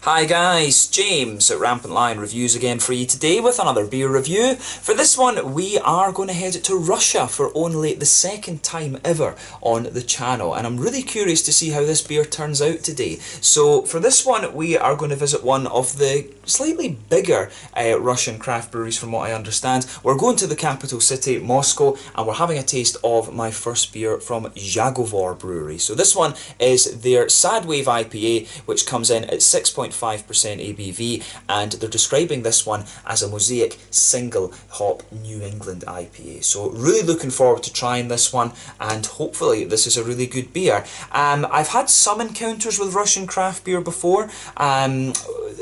Hi guys, James at RampantLionReviews again for you today with another beer review. For this one we are going to head to Russia for only the second time ever on the channel, and I'm really curious to see how this beer turns out today. So for this one we are going to visit one of the slightly bigger Russian craft breweries from what I understand. We're going to the capital city, Moscow, and we're having a taste of my first beer from Zagovor Brewery. So this one is their Sad Wave IPA, which comes in at 6.5% ABV, and they're describing this one as a mosaic single hop New England IPA. So really looking forward to trying this one, and hopefully this is a really good beer. I've had some encounters with Russian craft beer before.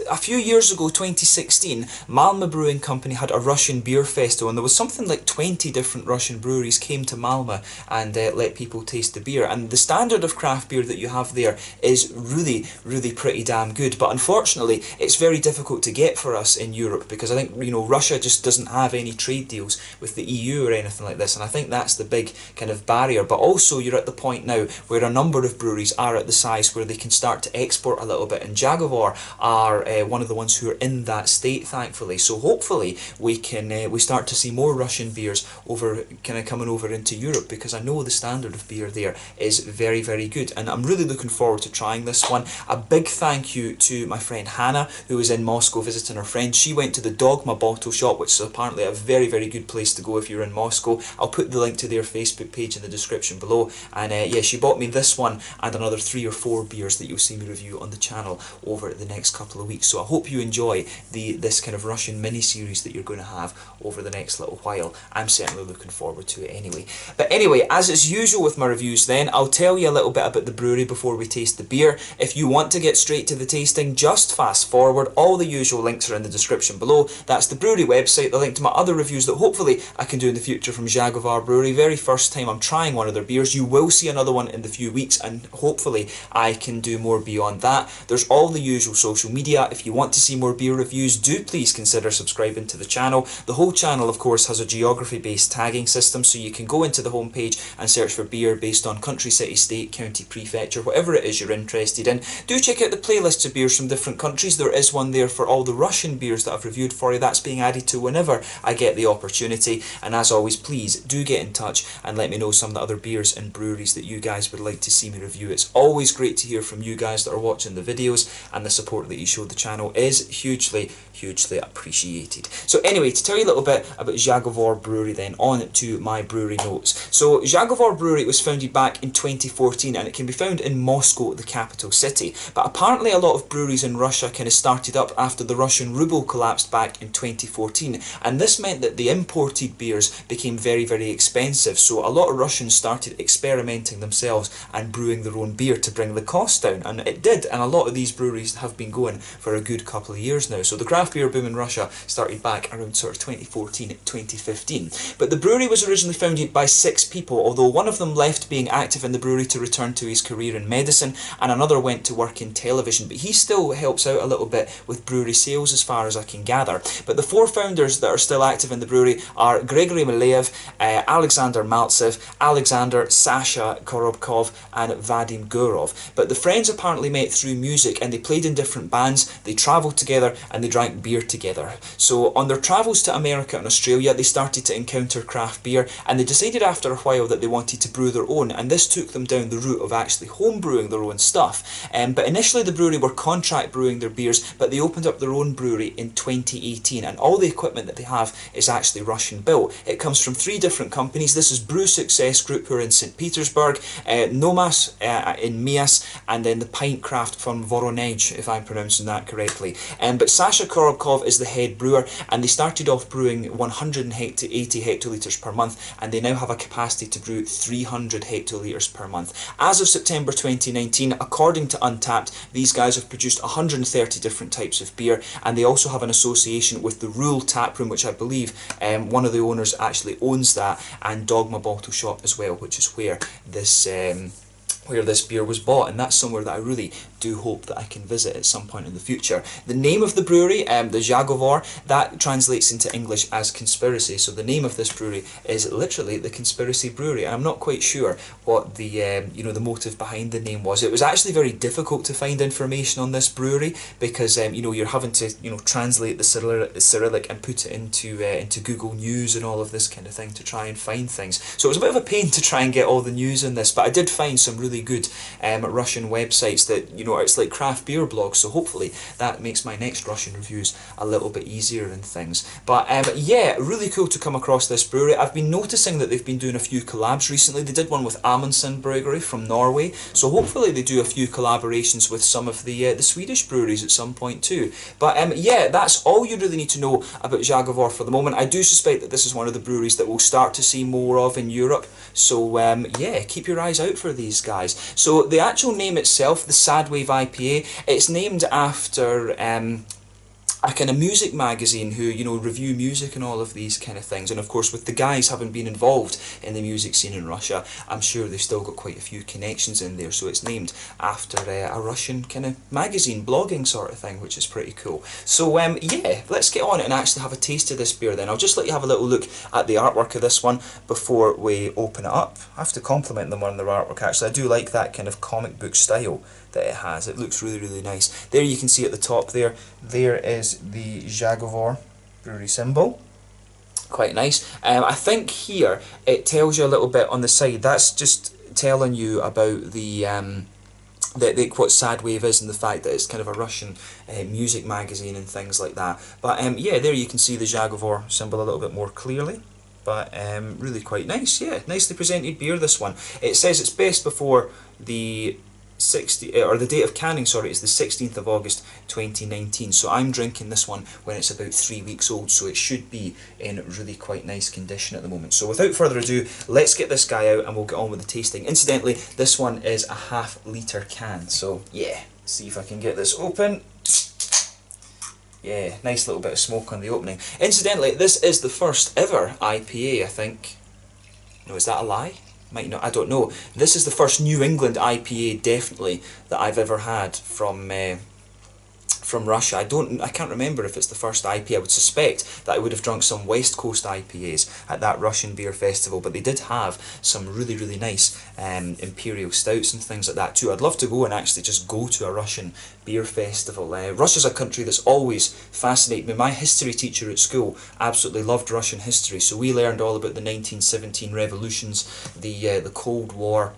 A few years ago, 2016, Malmö Brewing Company had a Russian beer festival, and there was something like 20 different Russian breweries came to Malmö and let people taste the beer. And the standard of craft beer that you have there is really, really pretty damn good. But unfortunately, it's very difficult to get for us in Europe because I think, Russia just doesn't have any trade deals with the EU or anything like this, and I think that's the big kind of barrier. But also, you're at the point now where a number of breweries are at the size where they can start to export a little bit, and Zagovor are one of the ones who are in that state, thankfully. So hopefully we start to see more Russian beers coming over into Europe, because I know the standard of beer there is very, very good, and I'm really looking forward to trying this one. A big thank you to my friend Hannah, who was in Moscow visiting her friend. She went to the Dogma bottle shop, which is apparently a very, very good place to go if you're in Moscow. I'll put the link to their Facebook page in the description below, and yeah, she bought me this one and another 3 or 4 beers that you'll see me review on the channel over the next couple of weeks. So I hope you enjoy this kind of Russian mini-series that you're going to have over the next little while. I'm certainly looking forward to it anyway. But anyway, as is usual with my reviews then, I'll tell you a little bit about the brewery before we taste the beer. If you want to get straight to the tasting, just fast forward. All the usual links are in the description below. That's the brewery website, the link to my other reviews that hopefully I can do in the future from Zagovor Brewery. Very first time I'm trying one of their beers. You will see another one in the few weeks, and hopefully I can do more beyond that. There's all the usual social media. If you want to see more beer reviews, do please consider subscribing to the channel. The whole channel, of course, has a geography-based tagging system, so you can go into the homepage and search for beer based on country, city, state, county, prefecture, whatever it is you're interested in. Do check out the playlists of beers from different countries. There is one there for all the Russian beers that I've reviewed for you. That's being added to whenever I get the opportunity. And as always, please do get in touch and let me know some of the other beers and breweries that you guys would like to see me review. It's always great to hear from you guys that are watching the videos, and the support that you show the channel is hugely, hugely appreciated. So anyway, to tell you a little bit about Zagovor Brewery then, on to my brewery notes. So Zagovor Brewery was founded back in 2014, and it can be found in Moscow, the capital city. But apparently a lot of breweries in Russia kind of started up after the Russian ruble collapsed back in 2014, and this meant that the imported beers became very, very expensive. So a lot of Russians started experimenting themselves and brewing their own beer to bring the cost down, and it did, and a lot of these breweries have been going for a good couple of years now. So the craft beer boom in Russia started back around sort of 2014, 2015. But the brewery was originally founded by 6 people, although one of them left being active in the brewery to return to his career in medicine, and another went to work in television, but he still helps out a little bit with brewery sales as far as I can gather. But the 4 founders that are still active in the brewery are Gregory Maleev, Alexander Maltsev, Alexander, Sasha Korobkov, and Vadim Gurov. But the friends apparently met through music, and they played in different bands, they travelled together, and they drank beer together. So on their travels to America and Australia, they started to encounter craft beer, and they decided after a while that they wanted to brew their own, and this took them down the route of actually home brewing their own stuff. But initially the brewery were contract brewing their beers, but they opened up their own brewery in 2018, and all the equipment that they have is actually Russian built. It comes from 3 different companies. This is Brew Success Group, who are in St. Petersburg, Nomas in Mias, and then the Pint Craft from Voronezh, if I'm pronouncing that correctly. But Sasha Korobkov is the head brewer, and they started off brewing 180 hectolitres per month, and they now have a capacity to brew 300 hectolitres per month. As of September 2019, according to Untappd, these guys have produced 130 different types of beer, and they also have an association with the Rule Tap Room, which I believe one of the owners actually owns that, and Dogma Bottle Shop as well, which is where this beer was bought, and that's somewhere that I really do hope that I can visit at some point in the future. The name of the brewery, the Zagovor, that translates into English as conspiracy. So the name of this brewery is literally the Conspiracy Brewery. And I'm not quite sure what the the motive behind the name was. It was actually very difficult to find information on this brewery because you're having to translate the Cyrillic and put it into Google News and all of this kind of thing to try and find things. So it was a bit of a pain to try and get all the news on this, but I did find some really good Russian websites that it's like craft beer blogs. So hopefully that makes my next Russian reviews a little bit easier and things. But yeah, really cool to come across this brewery. I've been noticing that they've been doing a few collabs recently. They did one with Amundsen Brewery from Norway, so hopefully they do a few collaborations with some of the Swedish breweries at some point too. But yeah, that's all you really need to know about Zagovor for the moment. I do suspect that this is one of the breweries that we'll start to see more of in Europe, so yeah, keep your eyes out for these guys. So the actual name itself, the Sad Wave IPA, it's named after a kind of music magazine who review music and all of these kind of things, and of course with the guys having been involved in the music scene in Russia, I'm sure they've still got quite a few connections in there, so it's named after a Russian kind of magazine blogging sort of thing, which is pretty cool. So yeah, let's get on and actually have a taste of this beer then. I'll just let you have a little look at the artwork of this one before we open it up. I have to compliment them on their artwork actually. I do like that kind of comic book style that it has. It looks really, really nice. There you can see at the top there is the Zagovor Brewery symbol. Quite nice. I think here it tells you a little bit on the side. That's just telling you about the what Sad Wave is and the fact that it's kind of a Russian music magazine and things like that. But yeah, there you can see the Zagovor symbol a little bit more clearly. But really quite nice, yeah. Nicely presented beer, this one. It says it's best before the the date of canning, sorry, is the 16th of August 2019. So I'm drinking this one when it's about 3 weeks old, so it should be in really quite nice condition at the moment. So without further ado, let's get this guy out and we'll get on with the tasting. Incidentally, this one is a half-litre can, so yeah, see if I can get this open. Yeah, nice little bit of smoke on the opening. Incidentally, this is the first ever IPA, I think. No, is that a lie? Might not, I don't know. This is the first New England IPA, definitely, that I've ever had from Russia. I can't remember if it's the first IPA. I would suspect that I would have drunk some West Coast IPAs at that Russian beer festival, but they did have some really, really nice imperial stouts and things like that too. I'd love to go and actually just go to a Russian beer festival. Russia's a country that's always fascinated me. My history teacher at school absolutely loved Russian history, so we learned all about the 1917 revolutions, the Cold War,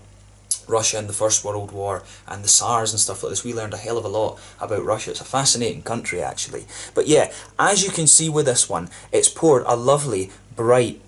Russia and the First World War and the Tsars and stuff like this. We learned a hell of a lot about Russia. It's a fascinating country actually. But yeah, as you can see with this one, it's poured a lovely bright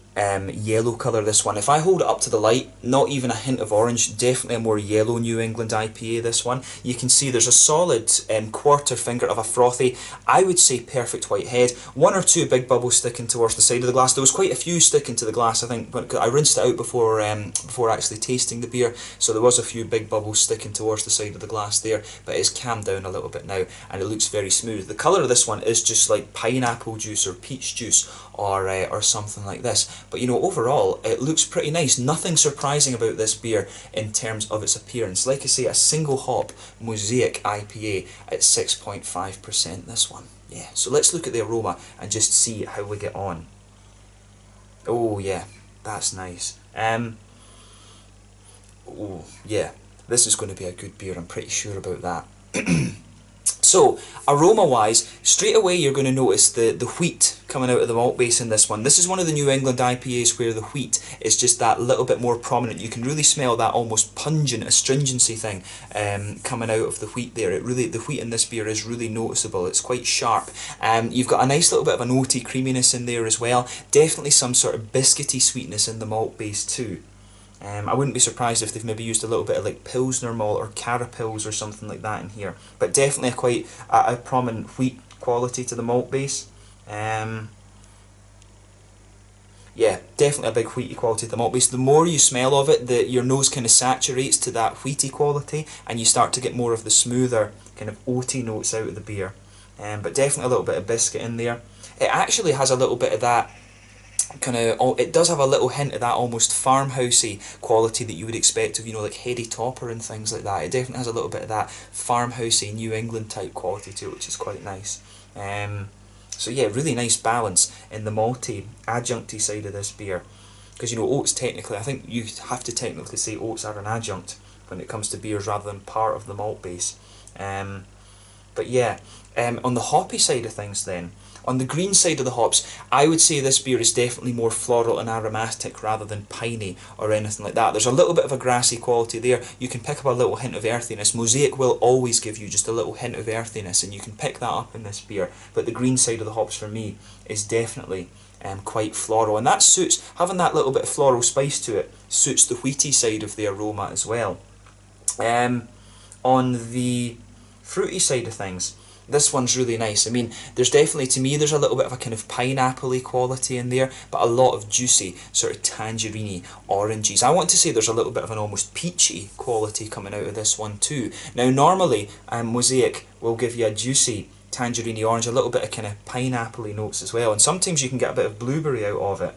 yellow colour, this one. If I hold it up to the light, not even a hint of orange, definitely a more yellow New England IPA, this one. You can see there's a solid quarter finger of a frothy, I would say perfect white head. One or two big bubbles sticking towards the side of the glass. There was quite a few sticking to the glass, I think, but I rinsed it out before actually tasting the beer, so there was a few big bubbles sticking towards the side of the glass there, but it's calmed down a little bit now and it looks very smooth. The colour of this one is just like pineapple juice or peach juice or something like this. But overall, it looks pretty nice. Nothing surprising about this beer in terms of its appearance. Like I say, a single hop mosaic IPA at 6.5%, this one. Yeah, so let's look at the aroma and just see how we get on. Oh yeah, that's nice. Oh yeah, this is going to be a good beer, I'm pretty sure about that. So, aroma-wise, straight away you're going to notice the wheat coming out of the malt base in this one. This is one of the New England IPAs where the wheat is just that little bit more prominent. You can really smell that almost pungent astringency thing coming out of the wheat there. The wheat in this beer is really noticeable. It's quite sharp. You've got a nice little bit of an oaty creaminess in there as well. Definitely some sort of biscuity sweetness in the malt base too. I wouldn't be surprised if they've maybe used a little bit of like Pilsner malt or Carapils or something like that in here. But definitely quite a prominent wheat quality to the malt base. Yeah, definitely a big wheaty quality to the malt base. The more you smell of it, your nose kind of saturates to that wheaty quality and you start to get more of the smoother kind of oaty notes out of the beer. But definitely a little bit of biscuit in there. It actually has a little bit of that it does have a little hint of that almost farmhousey quality that you would expect of, you know, like heady topper and things like that. It definitely has a little bit of that farmhousey New England type quality to it, which is quite nice. So yeah, really nice balance in the malty, adjuncty side of this beer. Because, you know, oats technically, I think you have to technically say oats are an adjunct when it comes to beers rather than part of the malt base. But yeah, on the hoppy side of things then, on the green side of the hops, I would say this beer is definitely more floral and aromatic rather than piney or anything like that. There's a little bit of a grassy quality there. You can pick up a little hint of earthiness. Mosaic will always give you just a little hint of earthiness, and you can pick that up in this beer. But the green side of the hops for me is definitely quite floral, and that suits, having that little bit of floral spice to it, suits the wheaty side of the aroma as well. On the fruity side of things, this one's really nice. I mean, there's definitely, to me, there's a little bit of a kind of pineapple-y quality in there, but a lot of juicy, sort of tangerine-y oranges. I want to say there's a little bit of an almost peachy quality coming out of this one too. Now, normally, Mosaic will give you a juicy tangerine orange, a little bit of kind of pineapple-y notes as well, and sometimes you can get a bit of blueberry out of it.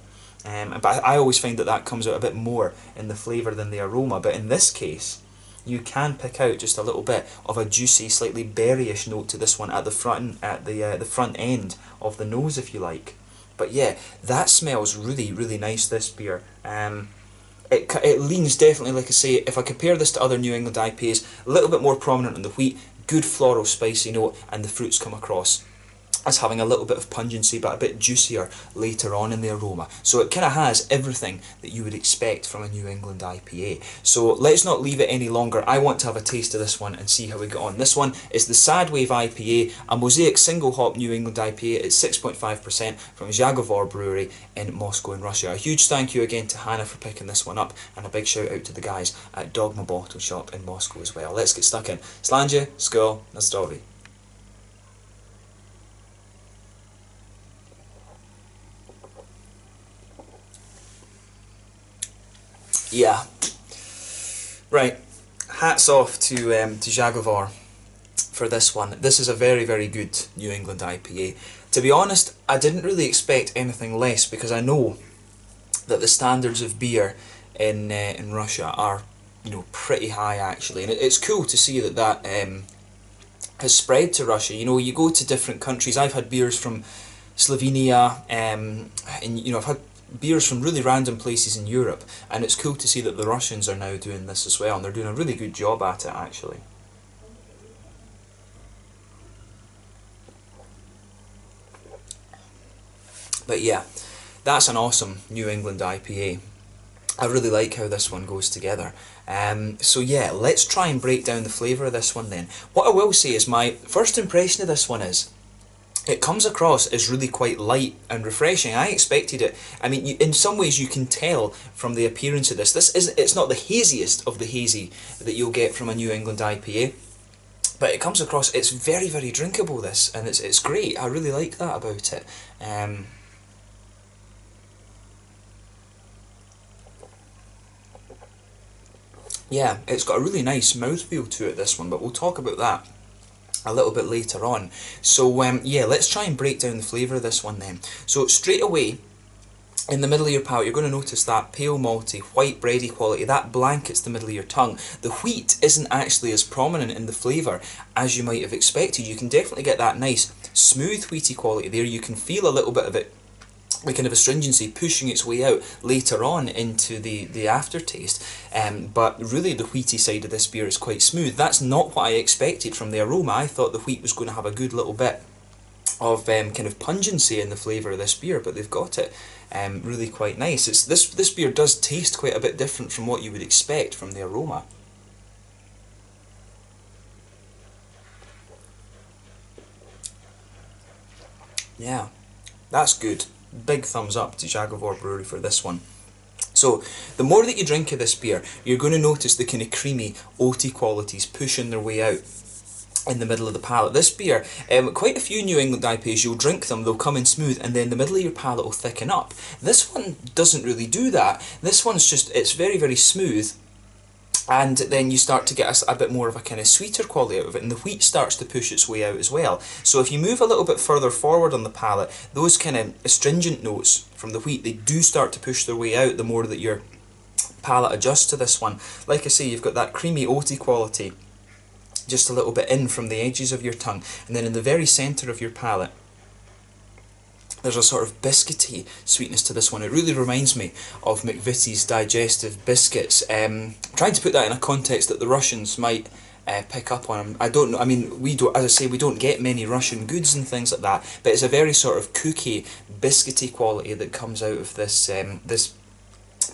But I always find that that comes out a bit more in the flavour than the aroma, but in this case, you can pick out just a little bit of a juicy, slightly berryish note to this one at the front, at the front end of the nose, if you like. But yeah, that smells really, really nice, this beer. It leans definitely, like I say, if I compare this to other New England IPAs, a little bit more prominent on the wheat, good floral spicy note, and the fruits come across as having a little bit of pungency but a bit juicier later on in the aroma. So it kind of has everything that you would expect from a New England IPA. So let's not leave it any longer. I want to have a taste of this one and see how we get on. This one is the Sad Wave IPA, a Mosaic single hop New England IPA at 6.5% from Zagovor Brewery in Moscow in Russia. A huge thank you again to Hannah for picking this one up, and a big shout out to the guys at Dogma Bottle Shop in Moscow as well. Let's get stuck in. Slanje, skål, na zdraví. Yeah, right, hats off to Zagovor for this one. This is a very, very good New England IPA. To be honest, I didn't really expect anything less, because I know that the standards of beer in Russia are, you know, pretty high actually, and it's cool to see that that has spread to Russia. You know, you go to different countries. I've had beers from Slovenia, and you know, I've had beers from really random places in Europe, and it's cool to see that the Russians are now doing this as well, and they're doing a really good job at it actually. But yeah, that's an awesome New England IPA. I really like how this one goes together. So yeah, let's try and break down the flavour of this one then. What I will say is my first impression of this one is, it comes across as really quite light and refreshing. I expected it. I mean, in some ways you can tell from the appearance of this. It's not the haziest of the hazy that you'll get from a New England IPA, but it comes across, it's very, very drinkable, this, and it's great. I really like that about it. Yeah, it's got a really nice mouthfeel to it, this one, but we'll talk about that a little bit later on. So yeah, let's try and break down the flavour of this one then. So straight away, in the middle of your palate, you're going to notice that pale malty, white bready quality, that blankets the middle of your tongue. The wheat isn't actually as prominent in the flavour as you might have expected. You can definitely get that nice, smooth wheaty quality there. You can feel a little bit of it, the kind of astringency pushing its way out later on into the aftertaste, but really the wheaty side of this beer is quite smooth. That's not what I expected from the aroma. I thought the wheat was going to have a good little bit of kind of pungency in the flavour of this beer, but they've got it really quite nice. This beer does taste quite a bit different from what you would expect from the aroma. Yeah, that's good. Big thumbs up to Zagovor Brewery for this one. So, the more that you drink of this beer, you're going to notice the kind of creamy, oaty qualities pushing their way out in the middle of the palate. This beer, quite a few New England IPAs, you'll drink them, they'll come in smooth, and then the middle of your palate will thicken up. This one doesn't really do that. This one's just, it's very, very smooth, and then you start to get a bit more of a kind of sweeter quality out of it, and the wheat starts to push its way out as well. So if you move a little bit further forward on the palate, those kind of astringent notes from the wheat, they do start to push their way out the more that your palate adjusts to this one. Like I say, you've got that creamy oaty quality just a little bit in from the edges of your tongue, and then in the very centre of your palate there's a sort of biscuity sweetness to this one. It really reminds me of McVitie's digestive biscuits. Trying to put that in a context that the Russians might pick up on. I don't know. I mean, we don't. As I say, we don't get many Russian goods and things like that. But it's a very sort of cookie, biscuity quality that comes out of this this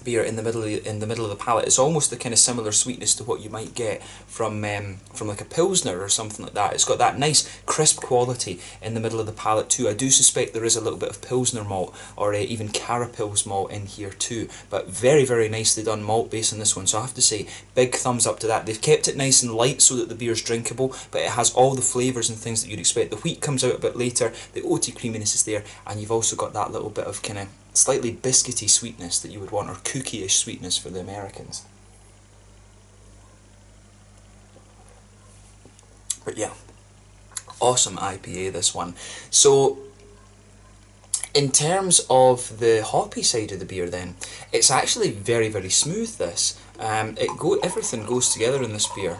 beer in the middle of the palate. It's almost the kind of similar sweetness to what you might get from like a Pilsner or something like that. It's got that nice crisp quality in the middle of the palate too. I do suspect there is a little bit of Pilsner malt or even Carapils malt in here too, but very, very nicely done malt base in this one, so I have to say big thumbs up to that. They've kept it nice and light so that the beer's drinkable, but it has all the flavours and things that you'd expect. The wheat comes out a bit later, the oaty creaminess is there, and you've also got that little bit of kind of slightly biscuity sweetness that you would want, or cookie-ish sweetness for the Americans. But yeah, awesome IPA this one. So in terms of the hoppy side of the beer then, it's actually very, very smooth this. Everything goes together in this beer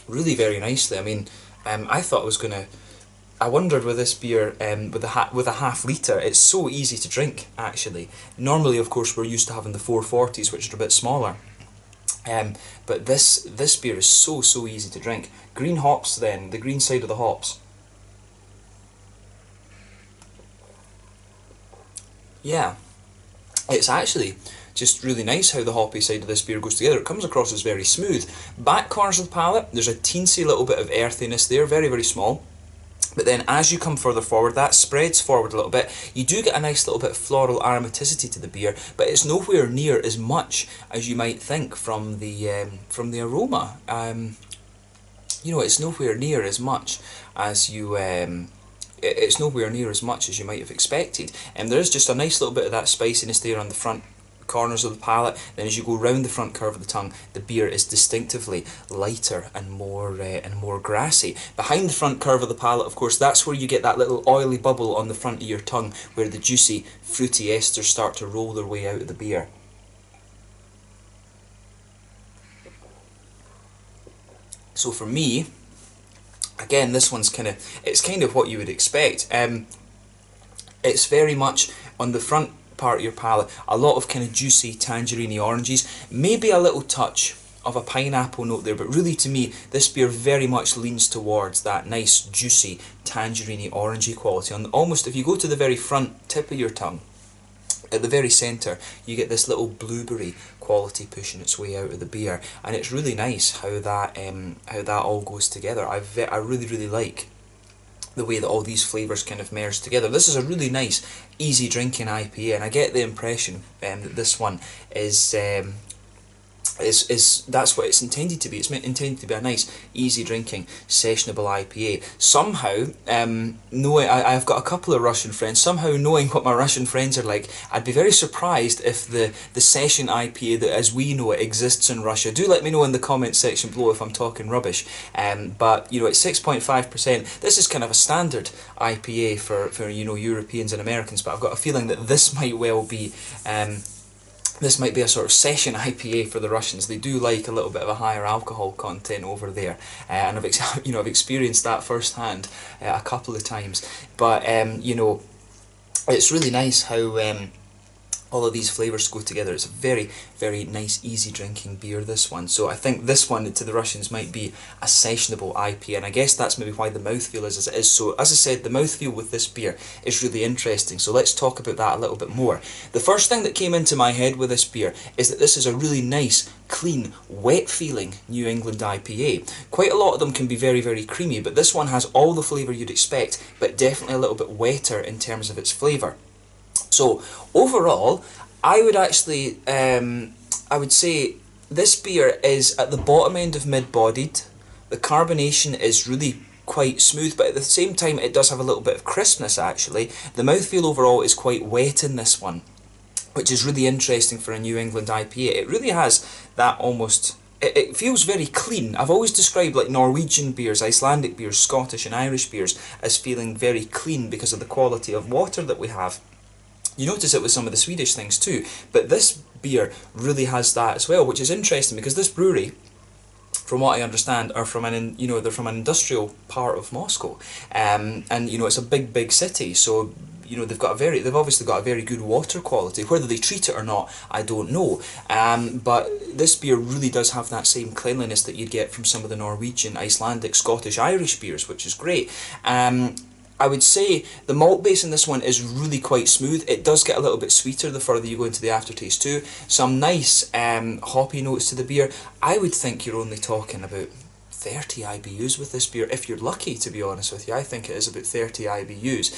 really very nicely. I mean, I thought I was going to... I wondered with this beer, with a half litre, it's so easy to drink actually. Normally, of course, we're used to having the 440s, which are a bit smaller. But this beer is so easy to drink. Green hops then, the green side of the hops. Yeah, it's actually just really nice how the hoppy side of this beer goes together. It comes across as very smooth. Back corners of the palate, there's a teensy little bit of earthiness there, very, very small. But then as you come further forward, that spreads forward a little bit. You do get a nice little bit of floral aromaticity to the beer, but it's nowhere near as much as you might think from the aroma. You know, it's nowhere near as much as you it's nowhere near as much as you might have expected. And there is just a nice little bit of that spiciness there on the front corners of the palate. Then as you go round the front curve of the tongue, the beer is distinctively lighter and more grassy. Behind the front curve of the palate, of course, that's where you get that little oily bubble on the front of your tongue, where the juicy, fruity esters start to roll their way out of the beer. So for me, again, this one's kind of what you would expect. It's very much on the front part of your palate, a lot of kind of juicy tangerine oranges, maybe a little touch of a pineapple note there, but really to me this beer very much leans towards that nice juicy tangerine orangey quality. Almost if you go to the very front tip of your tongue, at the very centre, you get this little blueberry quality pushing its way out of the beer, and it's really nice how that all goes together. I really like the way that all these flavours kind of merge together. This is a really nice, easy drinking IPA, and I get the impression that this one is that's what it's intended to be. It's intended to be a nice, easy drinking, sessionable IPA. Somehow, I've got a couple of Russian friends. Somehow, knowing what my Russian friends are like, I'd be very surprised if the session IPA that as we know it exists in Russia. Do let me know in the comments section below if I'm talking rubbish. But you know, it's 6.5%. This is kind of a standard IPA for you know, Europeans and Americans. But I've got a feeling that this might well be. This might be a sort of session IPA for the Russians. They do like a little bit of a higher alcohol content over there, and I've experienced that firsthand a couple of times. But you know, it's really nice how all of these flavours go together. It's a very, very nice, easy drinking beer, this one. So I think this one to the Russians might be a sessionable IPA, and I guess that's maybe why the mouthfeel is as it is. So as I said, the mouthfeel with this beer is really interesting. So let's talk about that a little bit more. The first thing that came into my head with this beer is that this is a really nice, clean, wet feeling New England IPA. Quite a lot of them can be very, very creamy, but this one has all the flavour you'd expect, but definitely a little bit wetter in terms of its flavour. So overall, I would actually, I would say this beer is at the bottom end of mid-bodied. The carbonation is really quite smooth, but at the same time it does have a little bit of crispness actually. The mouthfeel overall is quite wet in this one. which is really interesting for a New England IPA. It really has that almost... It feels very clean. I've always described like Norwegian beers, Icelandic beers, Scottish and Irish beers as feeling very clean because of the quality of water that we have. You notice it with some of the Swedish things too, but this beer really has that as well, which is interesting because this brewery, from what I understand, are from they're from an industrial part of Moscow, and it's a big city, so they've obviously got a very good water quality. Whether they treat it or not, I don't know. But this beer really does have that same cleanliness that you'd get from some of the Norwegian, Icelandic, Scottish, Irish beers, which is great. I would say the malt base in this one is really quite smooth. It does get a little bit sweeter the further you go into the aftertaste too. Some nice hoppy notes to the beer. I would think you're only talking about 30 IBUs with this beer, if you're lucky, to be honest with you. I think it is about 30 IBUs.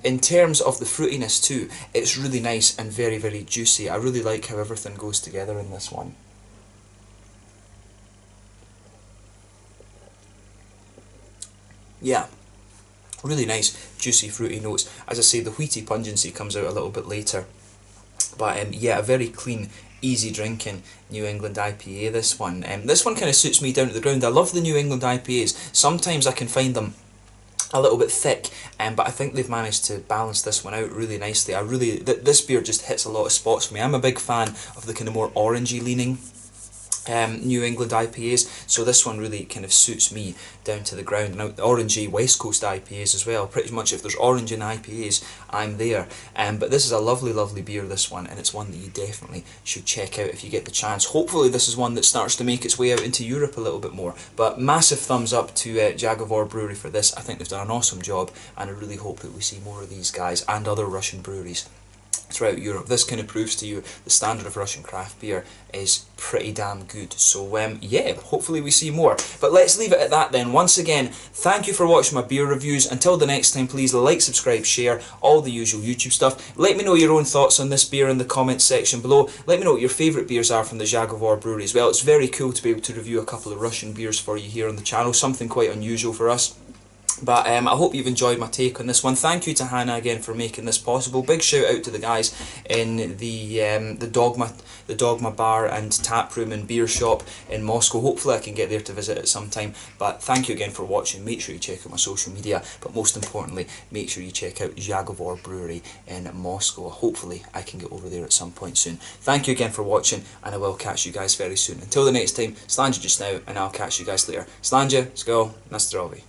In terms of the fruitiness too, it's really nice and very juicy. I really like how everything goes together in this one. Yeah. Really nice, juicy, fruity notes. As I say, the wheaty pungency comes out a little bit later. But yeah, a very clean, easy drinking New England IPA, this one. This one kind of suits me down to the ground. I love the New England IPAs. Sometimes I can find them a little bit thick, but I think they've managed to balance this one out really nicely. This beer just hits a lot of spots for me. I'm a big fan of the kind of more orangey leaning New England IPAs, so this one really kind of suits me down to the ground. Now, orangey West Coast IPAs as well, pretty much if there's orange in IPAs, I'm there. But this is a lovely beer, this one, and it's one that you definitely should check out if you get the chance. Hopefully this is one that starts to make its way out into Europe a little bit more. But massive thumbs up to Zagovor Brewery for this. I think they've done an awesome job, and I really hope that we see more of these guys and other Russian breweries throughout Europe. This kind of proves to you the standard of Russian craft beer is pretty damn good. So yeah, hopefully we see more. But let's leave it at that then. Once again, thank you for watching my beer reviews. Until the next time, please like, subscribe, share, all the usual YouTube stuff. Let me know your own thoughts on this beer in the comments section below. Let me know what your favourite beers are from the Zagovor Brewery as well. It's very cool to be able to review a couple of Russian beers for you here on the channel, something quite unusual for us. But I hope you've enjoyed my take on this one. Thank you to Hannah again for making this possible. Big shout out to the guys in the Dogma bar and tap room and beer shop in Moscow. Hopefully I can get there to visit at some time. But thank you again for watching. Make sure you check out my social media. But most importantly, make sure you check out Zagovor Brewery in Moscow. Hopefully I can get over there at some point soon. Thank you again for watching, and I will catch you guys very soon. Until the next time, Slanja just now, and I'll catch you guys later. Slanja, skål, na zdrowie.